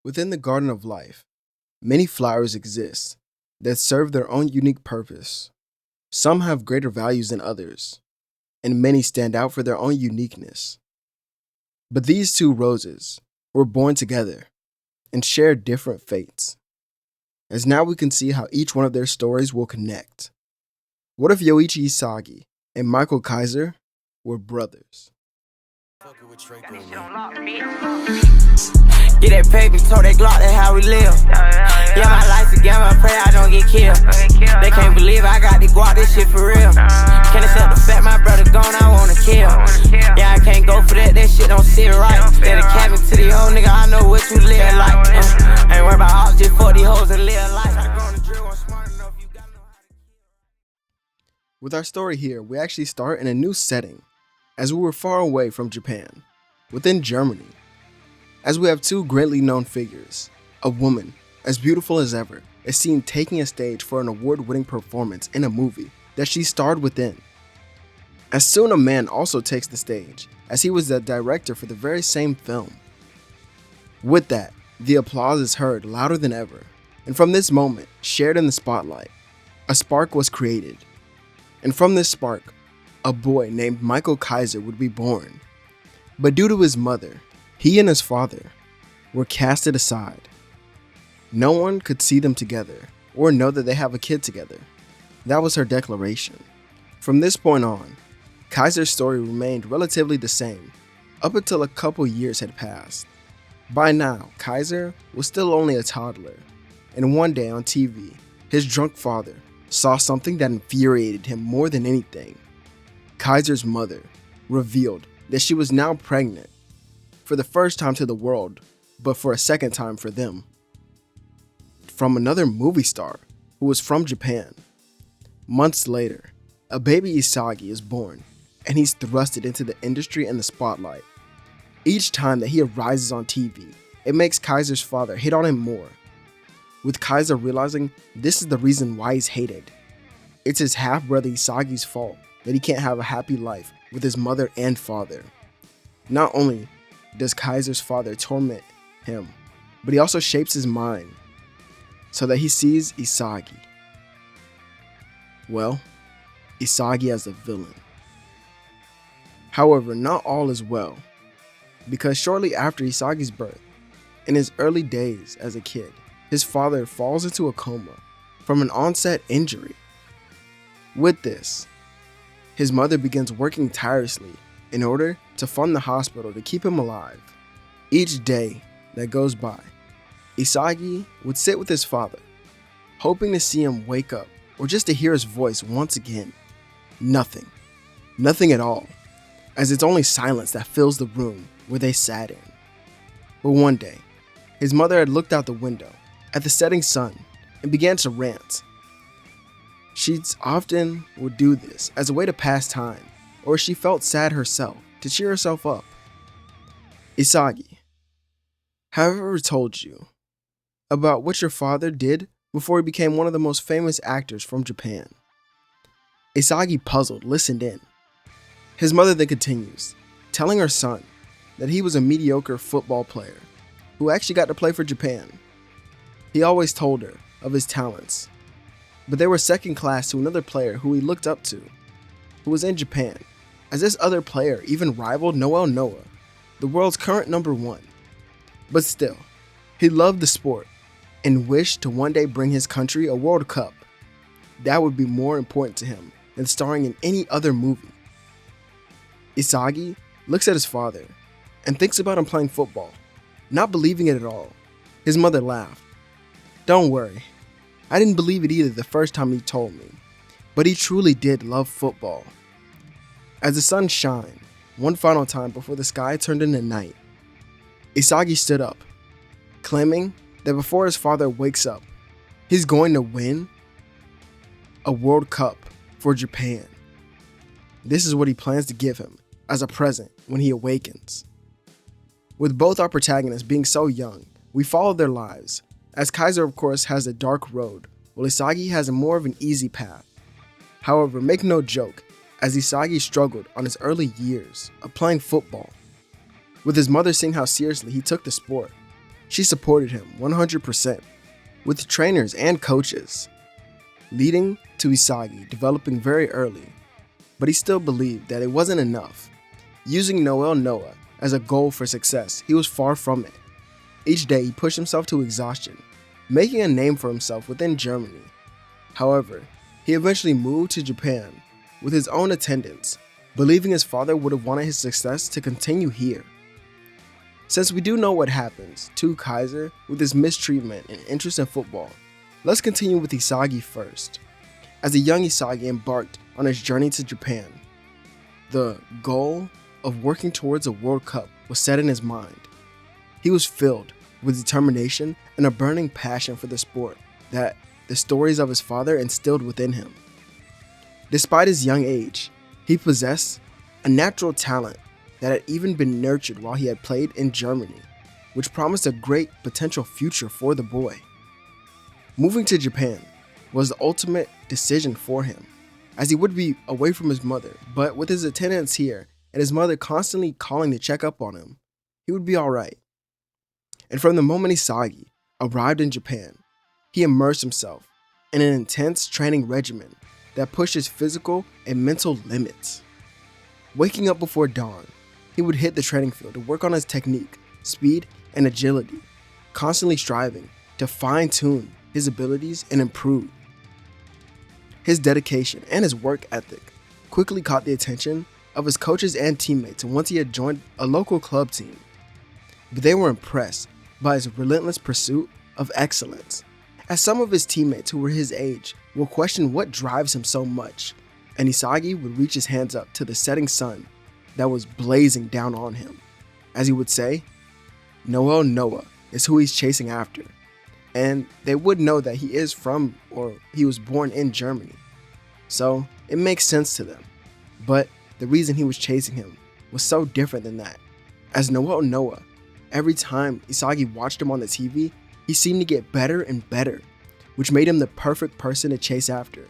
Within the garden of life, many flowers exist that serve their own unique purpose. Some have greater values than others, and many stand out for their own uniqueness. But these two roses were born together and shared different fates, as now we can see how each one of their stories will connect. What if Yoichi Isagi and Michael Kaiser were brothers? Get that paper, told that Glock, that's how we live. Yeah, my life's a game, I pray I don't get killed. They can't believe I got the guap, this shit for real. Can't accept the fact my brother gone, I wanna kill. Yeah, I can't go for that shit don't sit right. Instead of cabin to the old nigga, I know what you live like. Ain't worried about all, just fuck these hoes and live life. I grown the drill, I'm smart enough, you gotta know how to kill. With our story here, we actually start in a new setting, as we were far away from Japan, within Germany. As we have two greatly known figures, a woman, as beautiful as ever, is seen taking a stage for an award-winning performance in a movie that she starred within. As soon a man also takes the stage, as he was the director for the very same film. With that, the applause is heard louder than ever, and from this moment, shared in the spotlight, a spark was created. And from this spark, a boy named Michael Kaiser would be born. But due to his mother, he and his father were casted aside. No one could see them together or know that they have a kid together. That was her declaration. From this point on, Kaiser's story remained relatively the same up until a couple years had passed. By now, Kaiser was still only a toddler, and one day on TV, his drunk father saw something that infuriated him more than anything. Kaiser's mother revealed that she was now pregnant, for the first time to the world, but for a second time for them, from another movie star who was from Japan. Months later, a baby Isagi is born, and he's thrusted into the industry and the spotlight. Each time that he arises on TV, it makes Kaiser's father hit on him more, with Kaiser realizing this is the reason why he's hated. It's his half-brother Isagi's fault that he can't have a happy life with his mother and father. Not only does Kaiser's father torment him, but he also shapes his mind so that he sees Isagi. Well, Isagi as a villain. However, not all is well, because shortly after Isagi's birth, in his early days as a kid, his father falls into a coma from an onset injury. With this, his mother begins working tirelessly in order to fund the hospital to keep him alive. Each day that goes by, Isagi would sit with his father, hoping to see him wake up or just to hear his voice once again. Nothing. Nothing at all, as it's only silence that fills the room where they sat in. But one day, his mother had looked out the window at the setting sun and began to rant. She often would do this as a way to pass time, or she felt sad herself to cheer herself up. Isagi, have I ever told you about what your father did before he became one of the most famous actors from Japan? Isagi, puzzled, listened in. His mother then continues, telling her son that he was a mediocre football player who actually got to play for Japan. He always told her of his talents, but they were second class to another player who he looked up to, who was in Japan, as this other player even rivaled Noel Noah, the world's current number one. But still, he loved the sport and wished to one day bring his country a World Cup. That would be more important to him than starring in any other movie. Isagi looks at his father and thinks about him playing football, not believing it at all. His mother laughed. Don't worry, I didn't believe it either the first time he told me, but he truly did love football. As the sun shined, one final time before the sky turned into night, Isagi stood up, claiming that before his father wakes up, he's going to win a World Cup for Japan. This is what he plans to give him as a present when he awakens. With both our protagonists being so young, we follow their lives, as Kaiser of course has a dark road, while Isagi has a more of an easy path. However, make no joke, as Isagi struggled on his early years of playing football, with his mother seeing how seriously he took the sport. She supported him 100%, with trainers and coaches, leading to Isagi developing very early, but he still believed that it wasn't enough. Using Noel Noah as a goal for success, he was far from it. Each day he pushed himself to exhaustion, making a name for himself within Germany. However, he eventually moved to Japan with his own attendance, believing his father would have wanted his success to continue here. Since we do know what happens to Kaiser with his mistreatment and interest in football, let's continue with Isagi first. As a young Isagi embarked on his journey to Japan, the goal of working towards a World Cup was set in his mind. He was filled with determination and a burning passion for the sport that the stories of his father instilled within him. Despite his young age, he possessed a natural talent that had even been nurtured while he had played in Germany, which promised a great potential future for the boy. Moving to Japan was the ultimate decision for him, as he would be away from his mother, but with his attendance here and his mother constantly calling to check up on him, he would be alright. And from the moment Isagi arrived in Japan, he immersed himself in an intense training regimen that pushed his physical and mental limits. Waking up before dawn, he would hit the training field to work on his technique, speed, and agility, constantly striving to fine-tune his abilities and improve. His dedication and his work ethic quickly caught the attention of his coaches and teammates once he had joined a local club team. But they were impressed by his relentless pursuit of excellence, as some of his teammates who were his age will question what drives him so much, and Isagi would reach his hands up to the setting sun that was blazing down on him. As he would say, Noel Noah is who he's chasing after, and they would know that he is from, or he was born in Germany. So it makes sense to them, but the reason he was chasing him was so different than that. As Noel Noah, every time Isagi watched him on the TV, he seemed to get better and better, which made him the perfect person to chase after.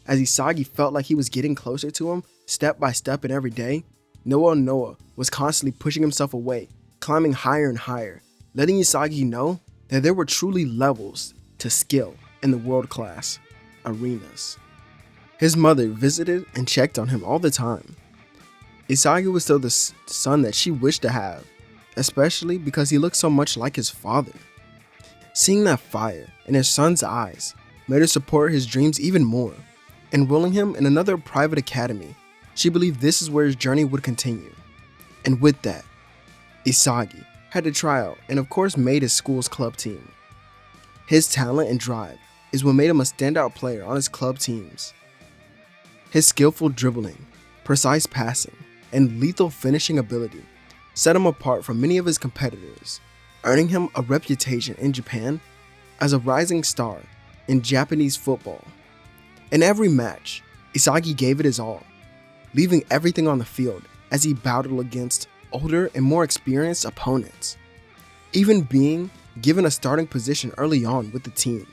As Isagi felt like he was getting closer to him step by step and every day, Noel Noah was constantly pushing himself away, climbing higher and higher, letting Isagi know that there were truly levels to skill in the world-class arenas. His mother visited and checked on him all the time. Isagi was still the son that she wished to have, especially because he looked so much like his father. Seeing that fire in his son's eyes made her support his dreams even more. Enrolling him in another private academy, she believed this is where his journey would continue. And with that, Isagi had to try out and of course made his school's club team. His talent and drive is what made him a standout player on his club teams. His skillful dribbling, precise passing, and lethal finishing ability set him apart from many of his competitors, earning him a reputation in Japan as a rising star in Japanese football. In every match, Isagi gave it his all, leaving everything on the field as he battled against older and more experienced opponents, even being given a starting position early on with the team.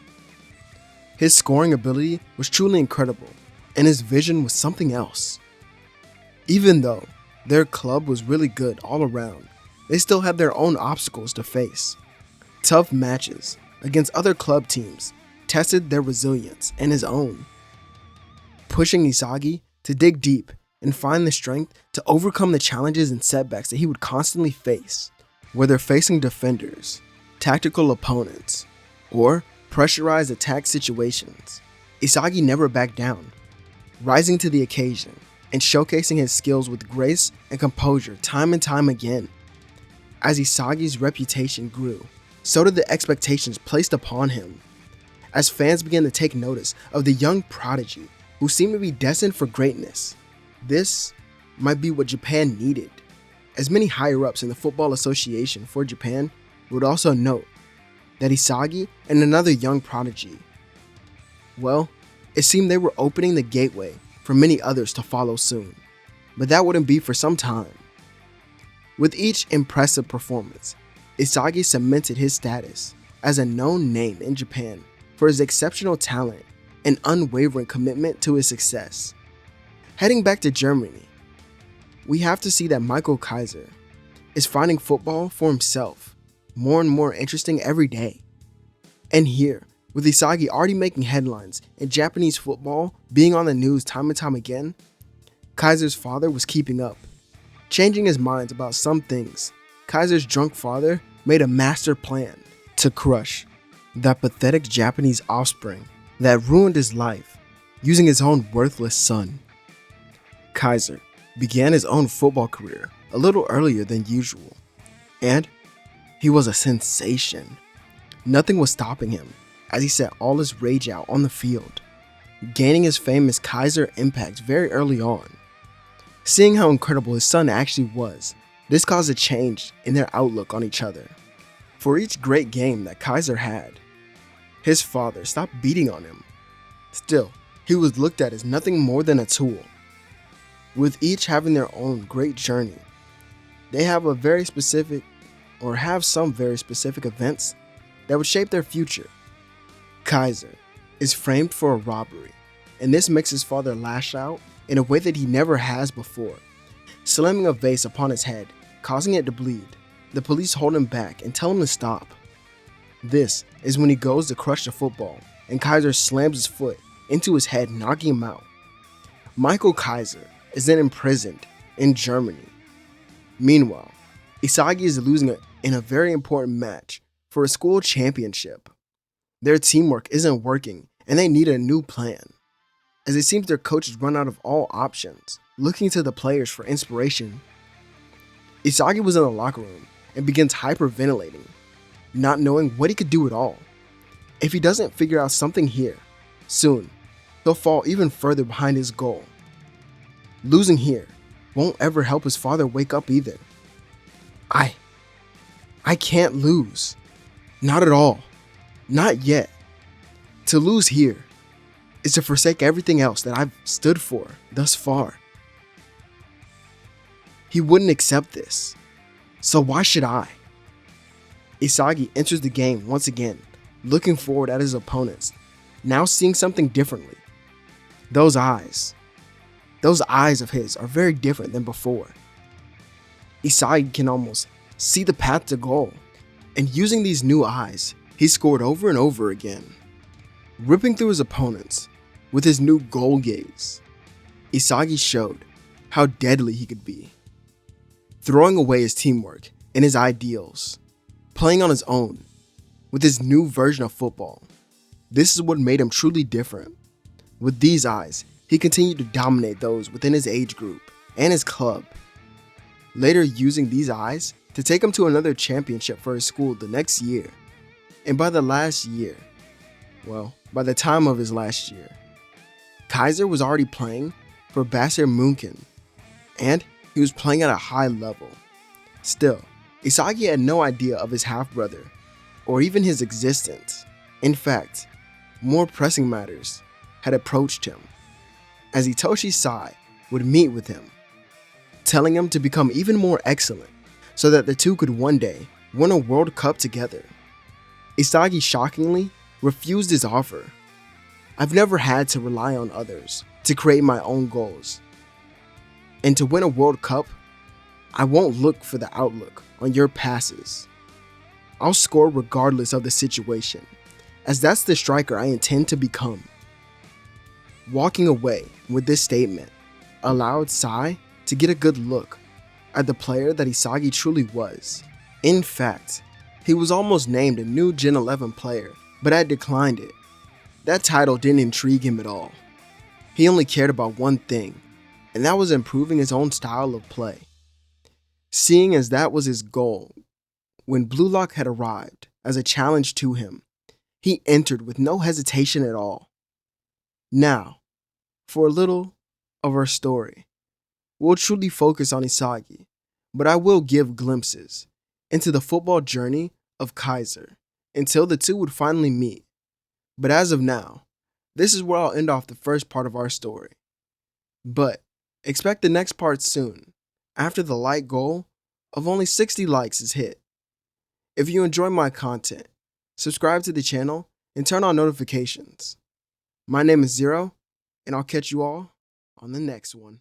His scoring ability was truly incredible, and his vision was something else. Even though their club was really good all around, they still had their own obstacles to face. Tough matches against other club teams tested their resilience and his own, pushing Isagi to dig deep and find the strength to overcome the challenges and setbacks that he would constantly face, whether facing defenders, tactical opponents, or pressurized attack situations. Isagi never backed down, rising to the occasion and showcasing his skills with grace and composure time and time again. As Isagi's reputation grew, so did the expectations placed upon him, as fans began to take notice of the young prodigy who seemed to be destined for greatness. This might be what Japan needed, as many higher-ups in the Football Association for Japan would also note that Isagi and another young prodigy, well, it seemed they were opening the gateway for many others to follow soon, but that wouldn't be for some time. With each impressive performance, Isagi cemented his status as a known name in Japan for his exceptional talent and unwavering commitment to his success. Heading back to Germany, we have to see that Michael Kaiser is finding football for himself. more and more interesting every day. And here, with Isagi already making headlines and Japanese football being on the news time and time again, Kaiser's father was keeping up, changing his mind about some things. Kaiser's drunk father made a master plan to crush that pathetic Japanese offspring that ruined his life using his own worthless son. Kaiser began his own football career a little earlier than usual, and he was a sensation. Nothing was stopping him as he set all his rage out on the field, gaining his famous Kaiser impact very early on. Seeing how incredible his son actually was, this caused a change in their outlook on each other. For each great game that Kaiser had, his father stopped beating on him. Still, he was looked at as nothing more than a tool. With each having their own great journey, they have some very specific events that would shape their future. Kaiser is framed for a robbery, and this makes his father lash out in a way that he never has before, slamming a vase upon his head, causing it to bleed. The police hold him back and tell him to stop. This is when he goes to crush the football, and Kaiser slams his foot into his head, knocking him out. Michael Kaiser is then imprisoned in Germany. Meanwhile, Isagi is losing in a very important match for a school championship. Their teamwork isn't working, and they need a new plan, as it seems their coach has run out of all options, looking to the players for inspiration. Isagi was in the locker room and begins hyperventilating, not knowing what he could do at all. If he doesn't figure out something here, soon, he'll fall even further behind his goal. Losing here won't ever help his father wake up either. I can't lose. Not at all. Not yet. To lose here is to forsake everything else that I've stood for thus far. He wouldn't accept this, so why should I? Isagi enters the game once again, looking forward at his opponents, now seeing something differently. Those eyes of his are very different than before. Isagi can almost see the path to goal, and using these new eyes, he scored over and over again, ripping through his opponents with his new goal gaze. Isagi showed how deadly he could be, throwing away his teamwork and his ideals, playing on his own with his new version of football. This is what made him truly different. With these eyes, he continued to dominate those within his age group and his club, later using these eyes to take him to another championship for his school the next year. And by the time of his last year, Kaiser was already playing for Bayern Munich, and he was playing at a high level. Still, Isagi had no idea of his half-brother, or even his existence. In fact, more pressing matters had approached him, as Hitoshi Sai would meet with him, telling him to become even more excellent so that the two could one day win a World Cup together. Isagi shockingly refused his offer. I've never had to rely on others to create my own goals. And to win a World Cup, I won't look for the outlook on your passes. I'll score regardless of the situation, as that's the striker I intend to become. Walking away with this statement allowed Sai to get a good look at the player that Isagi truly was. In fact, he was almost named a new Gen 11 player, but had declined it. That title didn't intrigue him at all. He only cared about one thing, and that was improving his own style of play. Seeing as that was his goal, when Blue Lock had arrived as a challenge to him, he entered with no hesitation at all. Now, for a little of our story, we'll truly focus on Isagi, but I will give glimpses into the football journey of Kaiser until the two would finally meet. But as of now, this is where I'll end off the first part of our story. But expect the next part soon, after the like goal of only 60 likes is hit. If you enjoy my content, subscribe to the channel and turn on notifications. My name is Zero, and I'll catch you all on the next one.